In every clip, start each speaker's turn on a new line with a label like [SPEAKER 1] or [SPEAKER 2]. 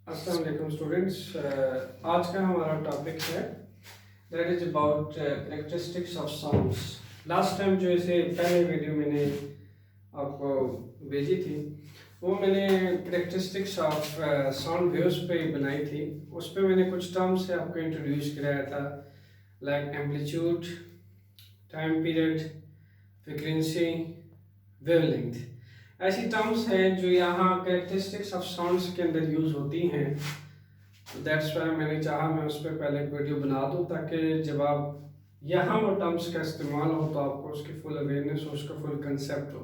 [SPEAKER 1] अस्सलाम वालेकुम स्टूडेंट्स। आज का हमारा टॉपिक है that is about characteristics of sounds. Last time जो इसे पहले वीडियो मैंने आपको भेजी थी वो मैंने करेक्टरिस्टिक्स ऑफ साउंड वेव्स पे बनाई थी। उस पर मैंने कुछ टर्म्स से आपको इंट्रोड्यूस कराया था, like amplitude, time period, frequency, wavelength. ऐसी टर्म्स हैं जो यहाँ कैरेक्टरिस्टिक्स ऑफ साउंड्स के अंदर यूज़ होती हैं। दैट्स वाई मैंने चाहा मैं उस पर पहले एक वीडियो बना दूँ ताकि जब आप यहाँ वो टर्म्स का इस्तेमाल हो तो आपको उसकी फुल अवेयरनेस हो, उसका फुल कंसेप्ट हो।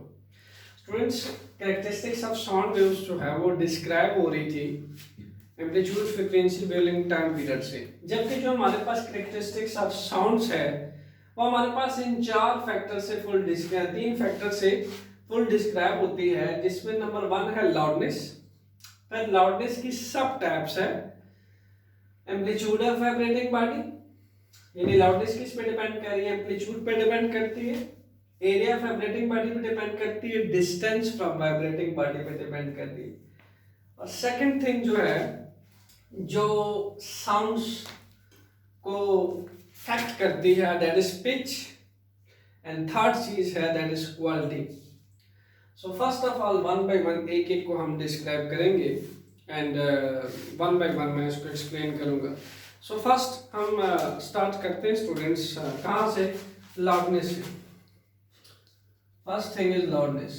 [SPEAKER 1] Students, characteristics of sound waves जो है वो डिस्क्राइब हो रही थी amplitude, frequency, wavelength, time period से। जबकि जो हमारे पास कैरेक्टरिस्टिक्स ऑफ साउंड्स है वो हमारे पास इन तीन फैक्टर से फुल डिस्क्राइब होती है, जिसमें नंबर 1 है लाउडनेस। फिर लाउडनेस की सब टाइप्स है, एम्पलीट्यूड ऑफ वाइब्रेटिंग बॉडी, यानी लाउडनेस किस पे डिपेंड कर रही है, एम्पलीट्यूड पे डिपेंड करती है, एरिया ऑफ वाइब्रेटिंग बॉडी पे डिपेंड करती है, डिस्टेंस फ्रॉम वाइब्रेटिंग बॉडी पे डिपेंड करती है। और सेकंड थिंग जो है जो साउंड्स को फैक्ट करती है that is pitch, and third चीज है that is quality. So first of all one by one एक एक को हम डिस्क्राइब करेंगे एंड वन बाय वन मैं इसको एक्सप्लेन करूंगा। सो फर्स्ट हम स्टार्ट करते हैं स्टूडेंट्स, कहाँ से, लाउडनेस से। First thing is loudness.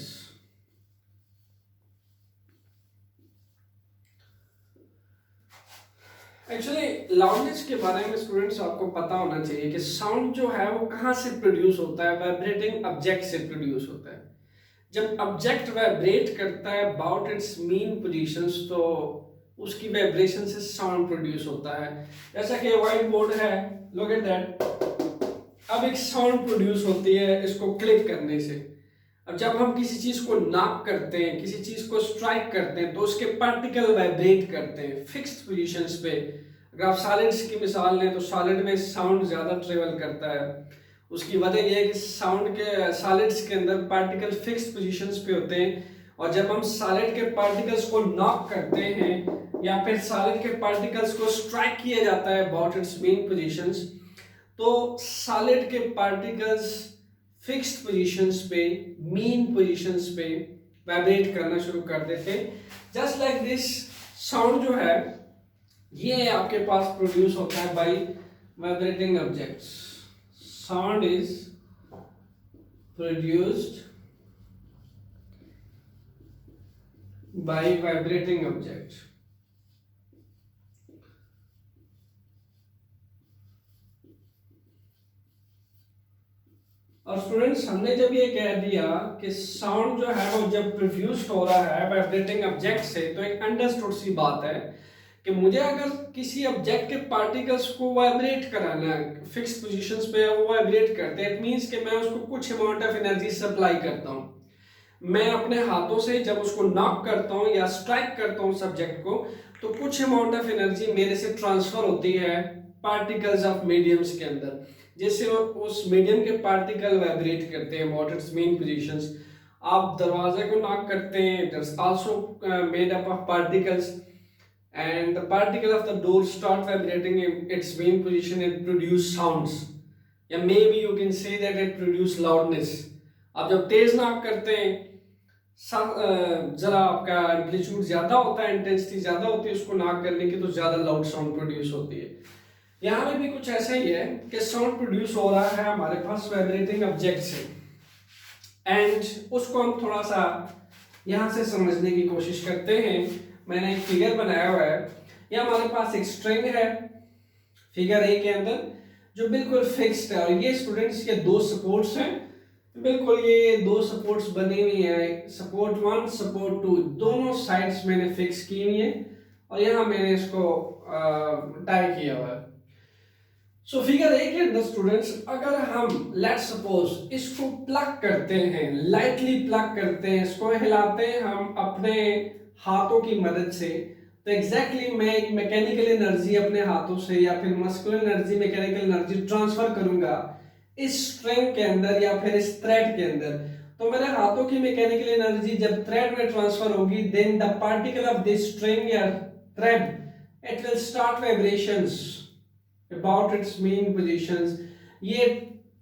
[SPEAKER 1] Actually loudness के बारे में स्टूडेंट्स आपको पता होना चाहिए कि साउंड जो है वो कहाँ से प्रोड्यूस होता है, वाइब्रेटिंग ऑब्जेक्ट से प्रोड्यूस होता है। जब ऑब्जेक्ट वाइब्रेट करता है अबाउट इट्स मीन पोजीशंस तो उसकी वाइब्रेशन से साउंड प्रोड्यूस होता है। जैसा कि व्हाइट बोर्ड है, लुक एट दैट। अब एक साउंड प्रोड्यूस होती है इसको क्लिक करने से। अब जब हम किसी चीज को नॉक करते हैं, किसी चीज को स्ट्राइक करते हैं तो उसके पार्टिकल वाइब्रेट करते हैं फिक्स्ड पोजीशंस पे। अगर आप सॉलिड्स की मिसाल लें तो सॉलिड में साउंड ज्यादा ट्रेवल करता है। उसकी वजह यह है कि साउंड के सॉलिड्स के अंदर पार्टिकल फिक्स्ड पोजीशंस पे होते हैं, और जब हम सॉलिड के पार्टिकल्स को नॉक करते हैं या फिर सॉलिड के पार्टिकल्स को स्ट्राइक किया जाता है अबाउट इट्स मेन पोजीशंस, तो सॉलिड के पार्टिकल्स फिक्स्ड पोजीशंस पे, मीन पोजीशंस पे वाइब्रेट करना शुरू कर देते हैं। जस्ट लाइक दिस साउंड जो है ये आपके पास प्रोड्यूस होता है by vibrating objects. Sound is produced by vibrating object. और स्टूडेंट्स हमने जब ये कह दिया कि साउंड जो है वो जब प्रोड्यूस हो रहा है वाइब्रेटिंग ऑब्जेक्ट से, तो एक अंडरस्टूड सी बात है कि मुझे अगर किसी ऑब्जेक्ट के पार्टिकल्स को वाइब्रेट कराना है फिक्स्ड पोजीशंस पे, वो वाइब्रेट करते हैं, इट मींस कि मैं उसको कुछ अमाउंट ऑफ एनर्जी सप्लाई करता हूँ। मैं अपने हाथों से जब उसको नॉक करता हूँ या स्ट्राइक करता हूँ सब्जेक्ट को, तो कुछ अमाउंट ऑफ एनर्जी मेरे से ट्रांसफर होती है पार्टिकल्स ऑफ मीडियम्स के अंदर, जिससे उस मीडियम के पार्टिकल वाइब्रेट करते हैं अबाउट इट्स मेन पोजीशंस। आप दरवाजे को नॉक करते हैं, it is also made up of particles, and the particle of the door start vibrating in its main position and produce sounds, या maybe you can say that it produce loudness। आप जब तेज knock करते हैं जरा आपका amplitude ज्यादा होता है, इंटेंसिटी ज्यादा होती है उसको नॉक करने की, तो ज्यादा लाउड साउंड प्रोड्यूस होती है। यहाँ में भी कुछ ऐसा ही है कि साउंड प्रोड्यूस हो रहा है हमारे पास वाइब्रेटिंग ऑब्जेक्ट से, एंड उसको हम थोड़ा सा यहाँ से समझने की कोशिश करते हैं। मैंने एक फिगर बनाया हुआ है, ये हमारे पास एक स्ट्रिंग है फिगर ए के अंदर जो बिल्कुल फिक्स्ड है, और ये स्टूडेंट्स के दो सपोर्ट्स हैं, बिल्कुल ये दो सपोर्ट्स बनी हुई है, सपोर्ट 1 सपोर्ट 2, दोनों साइड्स मैंने फिक्स की हुई है और यहाँ मैंने इसको टाई किया हुआ है। सो फिगर ए के अंदर स्टूडेंट्स अगर हम लेट सपोज इसको प्लग करते हैं, लाइटली प्लग करते हैं, इसको हिलाते हैं हम अपने हाथों की मदद से, तो एग्जैक्टली मैं एक मैकेनिकल एनर्जी अपने हाथों से या फिर muscular energy, mechanical energy transfer करूंगा इस स्ट्रिंग के अंदर या फिर इस थ्रेड के अंदर, तो मेरे हाथों की मैकेनिकल एनर्जी जब थ्रेड में ट्रांसफर होगी, then the particle of this string या thread, it will start vibrations about its main positions. ये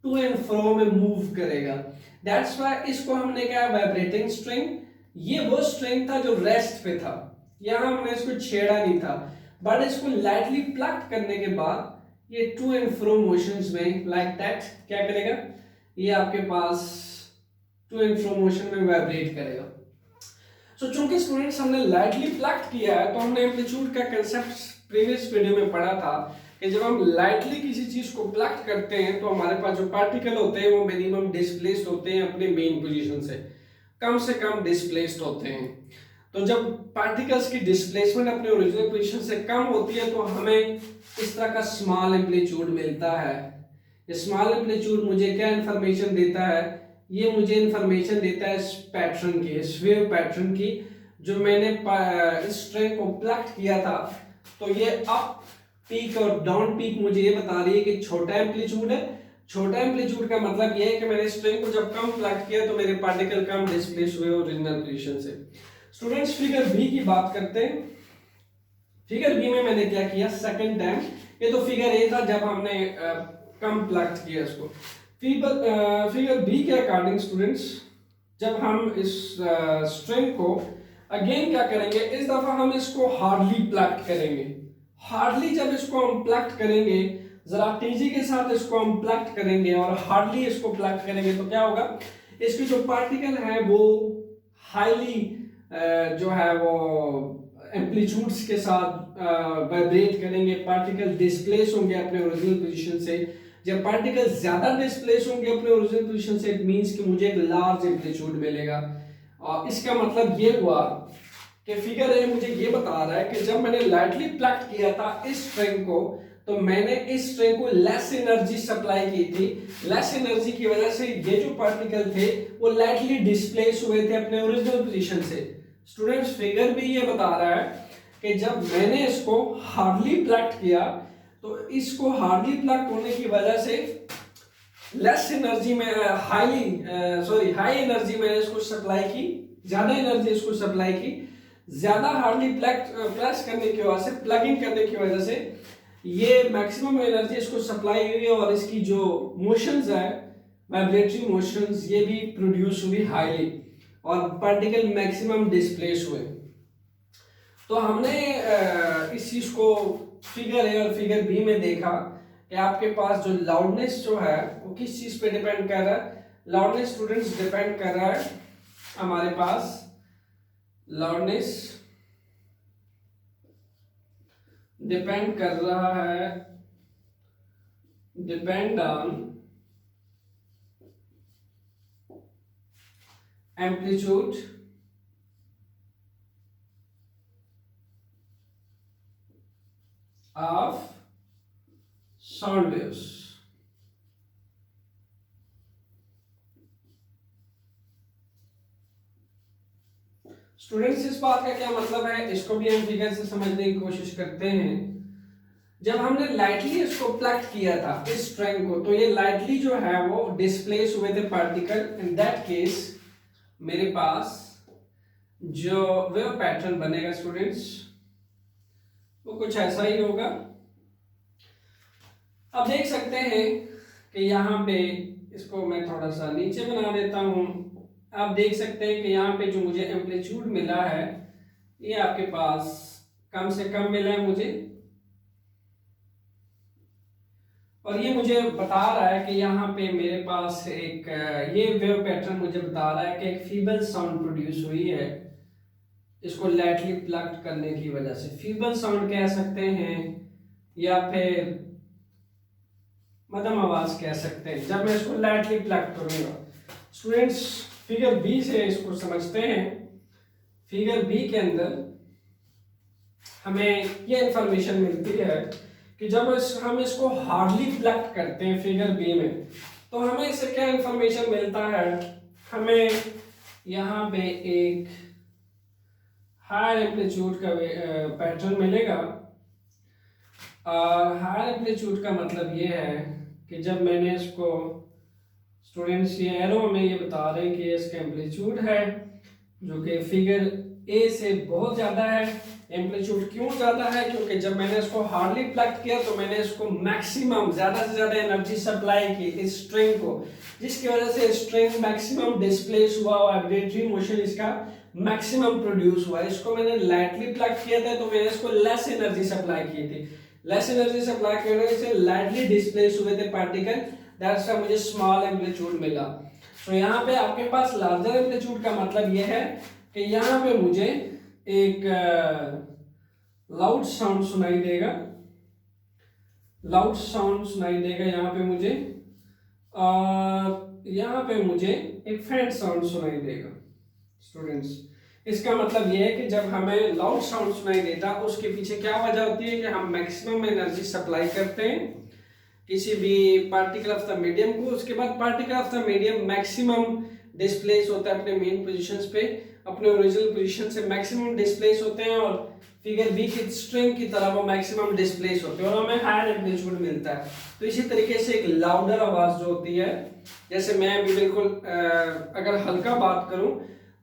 [SPEAKER 1] टू एंड फ्रो में मूव करेगा। दैट्स व्हाई इसको हमने क्या वाइब्रेटिंग स्ट्रिंग। ये वो स्ट्रिंग था जो रेस्ट पे था, यहां हमने इसको छेड़ा नहीं था, बट इसको लाइटली प्लग करने के बाद ये टू एंड फ्रो मोशंस में लाइक दैट क्या करेगा, ये आपके पास टू एंड फ्रो मोशन में वाइब्रेट करेगा। सो चूंकि स्टूडेंट्स हमने लाइटली प्लग किया है, तो हमने एम्पलीट्यूड का कंसेप्ट प्रीवियस वीडियो में पढ़ा था कि जब हम लाइटली किसी चीज को प्लग करते हैं तो हमारे पास जो पार्टिकल होते हैं वो मिनिमम डिस्प्लेस्ड होते हैं अपने मेन पोजीशन से कम डिस्प्लेस्ड होते हैं। तो जब पार्टिकल्स की डिस्प्लेसमेंट अपने ओरिजिनल पोजीशन से कम होती है तो हमें इस तरह का स्मॉल एम्पलीट्यूड मिलता है। ये स्मॉल एम्पलीट्यूड मुझे क्या इंफॉर्मेशन देता है, ये मुझे इंफॉर्मेशन देता है इस पैटर्न की, इस वेव पैटर्न की, जो मैंने इस स्ट्रिंग को प्लग किया था। तो ये अप पीक और डाउन पीक मुझे ये बता रही है कि छोटा एम्पलीट्यूड है। छोटा एम्पलीट्यूड का मतलब ये है कि मैंने स्ट्रिंग को जब कम प्लग किया तो मेरे पार्टिकल कम डिस्प्लेस हुए ओरिजिनल पोजीशन से। स्टूडेंट्स फिगर बी की बात करते हैं। फिगर बी में मैंने क्या किया, सेकंड टाइम, ये तो फिगर ए था जब हमने कम प्लग किया इसको। फिगर बी के अकॉर्डिंग स्टूडेंट्स जब हम इस स्ट्रिंग को अगेन क्या करेंगे, इस दफा हम इसको हार्डली प्लग करेंगे। हार्डली जब इसको हम प्लग करेंगे, जरा तेजी के साथ इसको हम प्लग करेंगे और हार्डली इसको प्लग करेंगे तो क्या होगा, इसके जो पार्टिकल है वो हाईली जो है वो एम्पलीट्यूड्स के साथ वाइब्रेट करेंगे, पार्टिकल डिस्प्लेस होंगे अपने ओरिजिनल पोजीशन से। जब पार्टिकल ज्यादा डिस्प्लेस होंगे अपने ओरिजिनल पोजीशन से, इट मींस कि मुझे एक लार्ज एम्पलीट्यूड मिलेगा। और इसका मतलब ये हुआ कि फिगर ए मुझे ये बता रहा है कि जब मैंने लाइटली प्लग किया था इस स्ट्रिंग को, तो मैंने इस स्ट्रिंग को लेस एनर्जी सप्लाई की थी। लेस एनर्जी की वजह से ये जो पार्टिकल थे वो लाइटली डिस्प्लेस हुए थे अपने ओरिजिनल पोजीशन से। स्टूडेंट्स फिगर भी ये बता रहा है कि जब मैंने इसको हार्डली प्लग किया तो इसको हार्डली प्लग होने की वजह से लेस एनर्जी में हाई एनर्जी मैंने इसको सप्लाई की, ज्यादा एनर्जी इसको सप्लाई की। ज्यादा हार्डली प्लस करने की वजह से, प्लगिंग करने की वजह से ये मैक्सिमम एनर्जी इसको सप्लाई हुई और इसकी जो मोशंस है, वाइब्रेटरी मोशंस, ये भी प्रोड्यूस हुई हाईली और पार्टिकल मैक्सिमम डिस्प्लेस हुए। तो हमने इस चीज को फिगर ए और फिगर बी में देखा कि आपके पास जो लाउडनेस जो है वो किस चीज पे डिपेंड कर रहा है। लाउडनेस स्टूडेंट्स डिपेंड कर रहा है हमारे पास, लाउडनेस डिपेंड कर रहा है, depend on amplitude of sound waves। Students इस बात का क्या मतलब है, इसको भी हम फिगर से समझने की कोशिश करते हैं। जब हमने लाइटली इसको प्लग किया था इस स्ट्रिंग को, तो ये लाइटली जो है वो डिस्प्लेस हुए थे पार्टिकल। इन दैट केस मेरे पास जो वेव पैटर्न बनेगा स्टूडेंट्स वो कुछ ऐसा ही होगा। अब देख सकते हैं कि यहाँ पे, इसको मैं थोड़ा सा नीचे बना देता हूं। आप देख सकते हैं कि यहाँ पे जो मुझे एम्पलीट्यूड मिला है ये आपके पास कम से कम मिला है मुझे, और ये मुझे बता रहा है कि यहाँ पे मेरे पास एक ये वेव पैटर्न मुझे बता रहा है कि एक फीबल साउंड प्रोड्यूस हुई है इसको लाइटली प्लग करने की वजह से। फीबल साउंड कह सकते हैं या फिर मध्यम आवाज कह सकते हैं जब मैं इसको लाइटली प्लग करूंगा। स्टूडेंट्स फिगर बी से इसको समझते हैं। फिगर बी के अंदर हमें यह इंफॉर्मेशन मिलती है कि जब हम इसको हार्डली प्लग करते हैं फिगर बी में, तो हमें इससे क्या इंफॉर्मेशन मिलता है, हमें यहाँ पे एक हायर एम्पलीट्यूड का पैटर्न मिलेगा। और हायर एम्पलीट्यूड का मतलब ये है कि जब मैंने इसको, स्टूडेंट्स ये एरो में ये बता रहे हैं कि इसका एम्पलीट्यूड है जो कि फिगर ए से बहुत ज़्यादा है, एम्पलीट्यूड क्यों ज्यादा है? क्योंकि जब मैंने इसको हार्डली प्लग किया तो मैंने इसको मैक्सिमम ज्यादा से ज्यादा एनर्जी सप्लाई की इस स्ट्रिंग को, जिसकी वजह से स्ट्रिंग मैक्सिमम डिस्प्लेस हुआ, वाइब्रेटरी मोशन इसका मैक्सिमम प्रोड्यूस हुआ। इसको मैंने लाइटली प्लग किया था तो मैंने इसको लेस एनर्जी सप्लाई की थी, लेस एनर्जी सप्लाई की वजह से लाइटली डिस्प्लेस हुए थे पार्टिकल, दैट्स व्हाई मुझे स्मॉल एम्पलीट्यूड मिला। तो यहाँ पे आपके पास लार्जर एम्पलीट्यूड का मतलब यह है कि यहाँ पे मुझे एक लाउड साउंड सुनाई देगा, लाउड साउंड सुनाई देगा यहाँ पे मुझे, और यहाँ पे मुझे एक फैंट साउंड सुनाई देगा। स्टूडेंट्स, इसका मतलब यह है कि जब हमें लाउड साउंड सुनाई देता उसके पीछे क्या वजह होती है कि हम मैक्सिमम एनर्जी सप्लाई करते हैं किसी भी पार्टिकल ऑफ द मीडियम को, उसके बाद particle of the medium maximum displace होता है अपने मेन पोजीशंस पे, अपने ओरिजिनल पोजीशन से मैक्सिमम डिस्प्लेस होते हैं और फिगर बी की स्ट्रिंग की तरह वो मैक्सिमम डिस्प्लेस होते हैं और हमें हायर एम्पलीट्यूड मिलता है। तो इसी तरीके से एक लाउडर आवाज जो होती है, जैसे मैं अभी बिल्कुल अगर हल्का बात करूं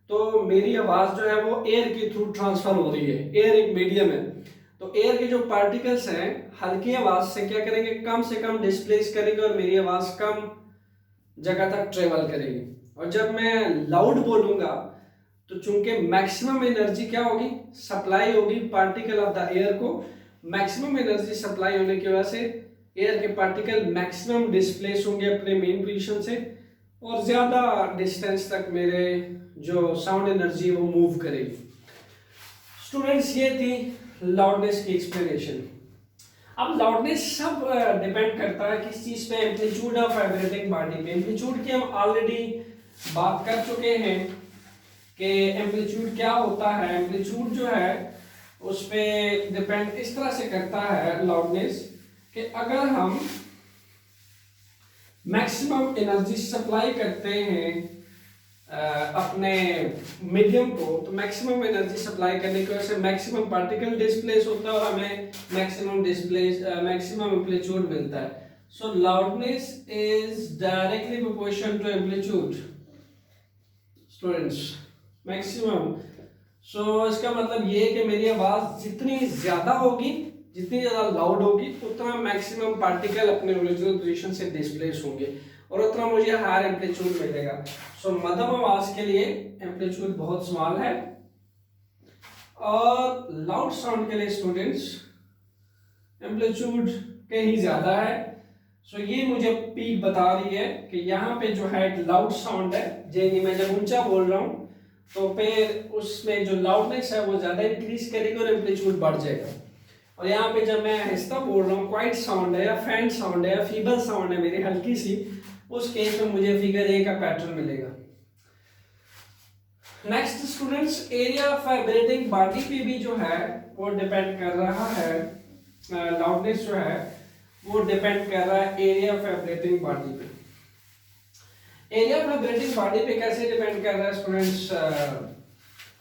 [SPEAKER 1] तो मेरी आवाज जो है वो एयर के थ्रू ट्रांसफर हो रही है, एयर एक मीडियम है, तो एयर के जो पार्टिकल्स हैं हल्की आवाज से क्या करेंगे, कम से कम डिस्प्लेस करेंगे और मेरी आवाज कम जगह तक ट्रेवल करेगी। और जब मैं लाउड बोलूंगा तो चूंकि मैक्सिमम एनर्जी क्या होगी, सप्लाई होगी पार्टिकल ऑफ द एयर को, मैक्सिमम एनर्जी सप्लाई होने की वजह से एयर के पार्टिकल मैक्सिमम डिस्प्लेस होंगे अपने मेन पोजीशन से और ज्यादा डिस्टेंस तक मेरे जो साउंड एनर्जी वो मूव करेगी। स्टूडेंट्स, ये थी लाउडनेस की एक्सप्लेनेशन। अब लाउडनेस सब डिपेंड करता है किस चीज पे, एम्पलीट्यूड ऑफ वाइब्रेटिंग बॉडी पे। एम्पलीट्यूड की हम ऑलरेडी बात कर चुके हैं कि एम्पलीट्यूड क्या होता है। एम्पलीट्यूड जो है उस पे डिपेंड इस तरह से करता है लाउडनेस कि अगर हम मैक्सिमम एनर्जी सप्लाई करते हैं अपने मीडियम को, तो मैक्सिमम एनर्जी सप्लाई करने की वजह से मैक्सिमम पार्टिकल डिस्प्लेस होता है और हमें मैक्सिमम एम्पलीट्यूड मिलता है। So loudness is directly proportional to amplitude students, maximum. So इसका मतलब ये है कि मेरी आवाज जितनी ज्यादा होगी, जितनी ज्यादा लाउड होगी, उतना मैक्सिमम पार्टिकल अपने ओरिजिनल पोजीशन से डिस्प्लेस होंगे और उतना मुझे हायर एम्पलीट्यूड मिलेगा। सो मध्यम आवाज के लिए एम्पलीट्यूड बहुत स्मॉल है और लाउड साउंड के लिए स्टूडेंट्स एम्पलीट्यूड कहीं ज्यादा है। सो ये मुझे पीक बता रही है कि यहाँ पे जो है एक लाउड साउंड है, यानी मैं जब ऊंचा बोल रहा हूँ तो फिर उसमें जो लाउडनेस है वो ज्यादा इंक्रीज करेगी और एम्पलीट्यूड बढ़ जाएगा। और यहाँ पे जब मैं आहिस्ता बोल रहा हूँ, क्वाइट साउंड है या फैंट साउंड है या फीबल साउंड है मेरी हल्की सी, उस केस में मुझे फिगर ए का पैटर्न मिलेगा। Next students, area of vibrating body पे भी जो है वो डिपेंड कर रहा है, लाउडनेस जो है वो डिपेंड कर रहा है एरिया ऑफ वाइब्रेटिंग बॉडी पे। एरिया ऑफ वाइब्रेटिंग बॉडी पे कैसे डिपेंड कर रहा है स्टूडेंट्स,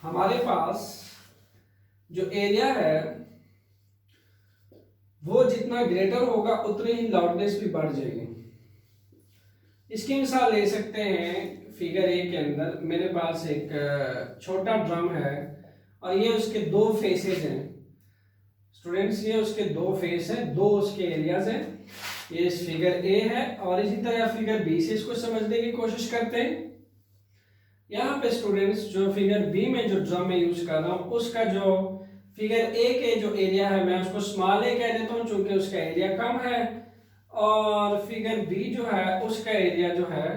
[SPEAKER 1] हमारे पास जो एरिया है वो जितना ग्रेटर होगा उतनी ही लाउडनेस भी बढ़ जाएगी। इसकी मिसाल ले सकते हैं, फिगर ए के अंदर मेरे पास एक छोटा ड्रम है और ये उसके दो फेसेस हैं स्टूडेंट्स, ये उसके दो फेस है, दो उसके एरियाज हैं। ये इस फिगर ए है और इसी तरह फिगर बी से इसको समझने की कोशिश करते हैं। यहाँ पे स्टूडेंट्स जो फिगर बी में जो ड्रम में यूज कर रहा हूँ उसका जो फिगर ए के जो एरिया है मैं उसको स्मॉल ए कह देता हूँ क्योंकि उसका एरिया कम है, और फिगर बी जो है उसका एरिया जो है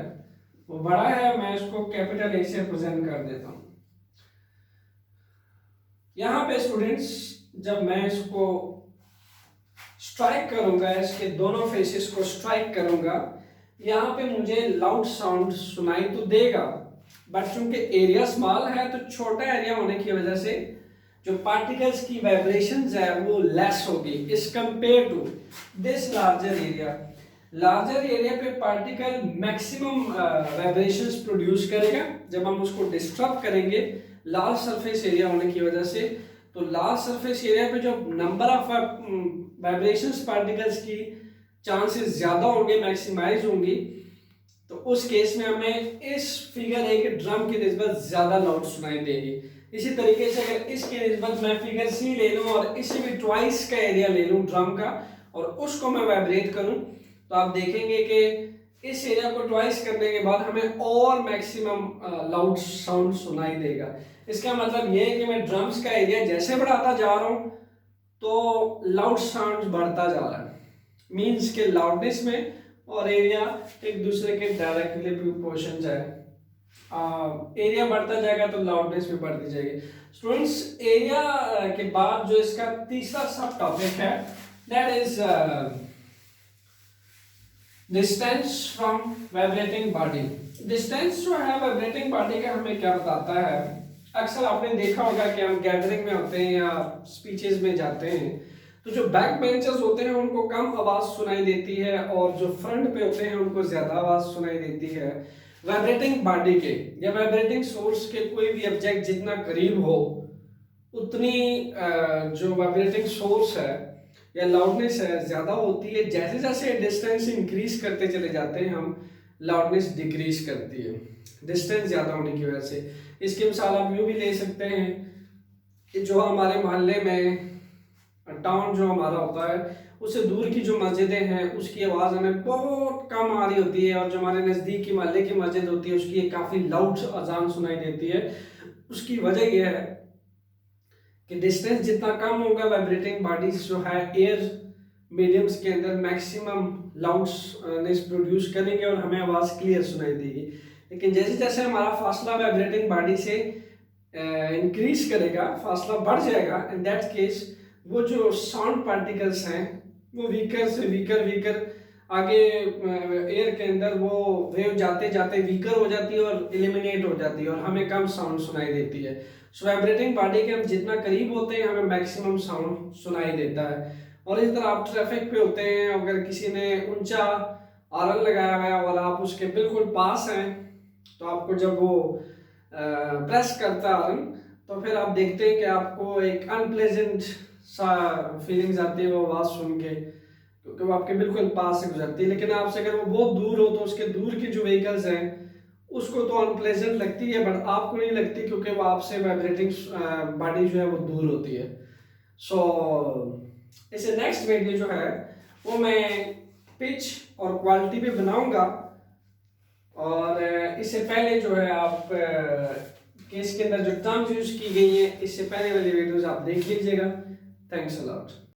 [SPEAKER 1] वो बड़ा है, मैं इसको कैपिटल ए से रिप्रेजेंट कर देता हूँ। यहाँ पे स्टूडेंट्स जब मैं इसको स्ट्राइक करूंगा, इसके दोनों फेसेस को स्ट्राइक करूंगा, यहाँ पे मुझे लाउड साउंड सुनाई तो देगा, बट चूंकि एरिया स्मॉल है तो छोटा एरिया होने की वजह से जो पार्टिकल्स की वाइब्रेशंस है वो लेस होगी इस compare to this larger area. Larger area पे पार्टिकल मैक्सिमम वाइब्रेशंस प्रोड्यूस करेगा जब हम उसको डिस्टर्ब करेंगे लार्ज सरफेस एरिया होने की वजह से। तो लार्ज सरफेस एरिया पे जो नंबर ऑफ वाइब्रेशंस पार्टिकल्स की चांसेस ज्यादा होंगे, मैक्सिमाइज होंगी, तो उस केस में हमें इस फिगर ए के ड्रम की निस्बत ज्यादा लाउड सुनाई देगी। इसी तरीके से अगर इसके निस्बत मैं फिगर सी ले लूँ और इसे भी ट्वाइस का एरिया ले लूँ ड्रम का और उसको मैं वाइब्रेट करूँ, तो आप देखेंगे कि इस एरिया को ट्वाइस करने के बाद हमें और मैक्सिमम लाउड साउंड सुनाई देगा। इसका मतलब ये है कि मैं ड्रम्स का एरिया जैसे बढ़ाता जा रहा हूँ तो लाउड साउंड बढ़ता जा रहा है, मीन्स के लाउडनेस में और एरिया एक दूसरे के डायरेक्टली प्रोपोर्शन है। एरिया बढ़ता जाएगा तो लाउडनेस भी बढ़ती जाएगी। स्टूडेंट्स, एरिया के बाद जो इसका तीसरा सब टॉपिक है that is distance from vibrating body. Distance जो है वाइब्रेटिंग बॉडी का हमें क्या बताता है, अक्सर आपने देखा होगा कि हम गैदरिंग में होते हैं या स्पीचेस में जाते हैं तो जो बैक बेंचर्स होते हैं उनको कम आवाज सुनाई देती है और जो फ्रंट पे होते हैं उनको ज्यादा आवाज सुनाई देती है। वाइब्रेटिंग बॉडी के या वाइब्रेटिंग सोर्स के कोई भी ऑब्जेक्ट जितना करीब हो उतनी जो वाइब्रेटिंग सोर्स है या लाउडनेस है ज्यादा होती है। जैसे जैसे डिस्टेंस इंक्रीज करते चले जाते हैं हम लाउडनेस डिक्रीज करती है डिस्टेंस ज्यादा होने की वजह से। इसकी मिसाल आप यूँ भी ले सकते हैं कि जो हमारे मोहल्ले में टाउन जो हमारा होता है उससे दूर की जो मस्जिदें हैं उसकी आवाज़ हमें बहुत कम आ रही होती है और जो हमारे नज़दीक की मोहल्ले की मस्जिद होती है उसकी काफ़ी लाउड अजान सुनाई देती है। उसकी वजह यह है कि डिस्टेंस जितना कम होगा वाइब्रेटिंग बॉडीज जो है एयर मीडियम्स के अंदर मैक्सिमम लाउडनेस प्रोड्यूस करेंगे और हमें आवाज़ क्लियर सुनाई देगी। लेकिन जैसे जैसे हमारा फासला वाइब्रेटिंग बॉडी से इंक्रीज करेगा, फासला बढ़ जाएगा, इन दैट केस वो जो साउंड पार्टिकल्स हैं वो वीकर से वीकर आगे एयर के अंदर वो वेव जाते जाते वीकर हो जाती है और एलिमिनेट हो जाती है और हमें कम साउंड सुनाई देती है। सो वाइब्रेटिंग बॉडी के हम जितना करीब होते हैं हमें मैक्सिमम साउंड सुनाई देता है। और इस तरह आप ट्रैफिक पे होते हैं, अगर किसी ने ऊंचा आरन लगाया हुआ है और आप उसके बिल्कुल पास हैं तो आपको जब वो प्रेस करता है आरन तो फिर आप देखते हैं कि आपको एक अनप्लेजेंट सा फीलिंग्स आती है वो आवाज़ सुन के, क्योंकि वो आपके बिल्कुल पास से गुजरती है। लेकिन आपसे अगर वो बहुत दूर हो तो उसके दूर की जो व्हीकल्स हैं उसको तो अनप्लेजेंट लगती है बट आपको नहीं लगती क्योंकि वो आपसे वाइब्रेटिंग बॉडी जो है वो दूर होती है। सो इसे नेक्स्ट वीडियो जो है वो मैं पिच और क्वालिटी पे बनाऊंगा और इससे पहले जो है आप कि इसके अंदर जो टर्म्स यूज की गई है इससे पहले वाली वीडियोस आप देख लीजिएगा। Thanks a lot.